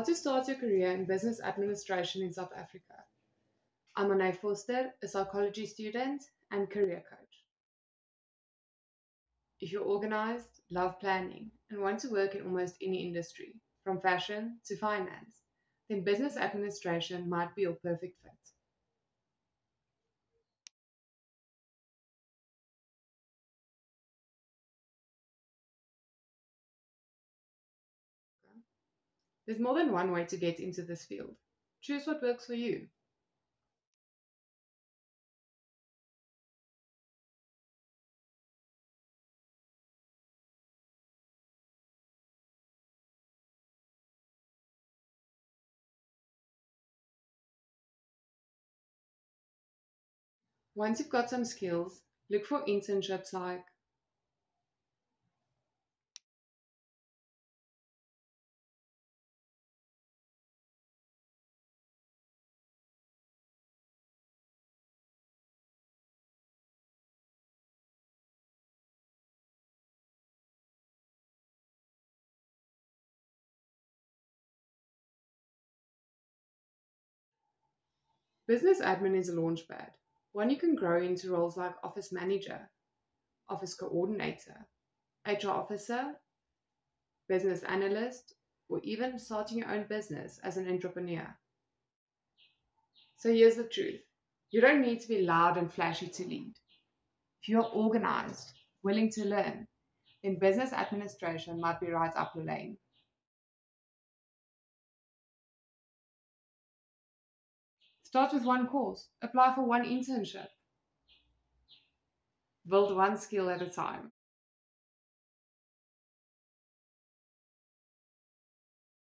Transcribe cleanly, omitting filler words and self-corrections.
to start your career in business administration in South Africa. I'm Monet Forster, a psychology student and career coach. If you're organized, love planning, and want to work in almost any industry, from fashion to finance, then business administration might be your perfect fit. There's more than one way to get into this field. Choose what works for you. Once you've got some skills, look for internships like business admin is a launchpad, one you can grow into roles like office manager, office coordinator, HR officer, business analyst, or even starting your own business as an entrepreneur. So here's the truth: you don't need to be loud and flashy to lead. If you're organized, willing to learn, then business administration might be right up your lane. Start with one course, apply for one internship, build one skill at a time.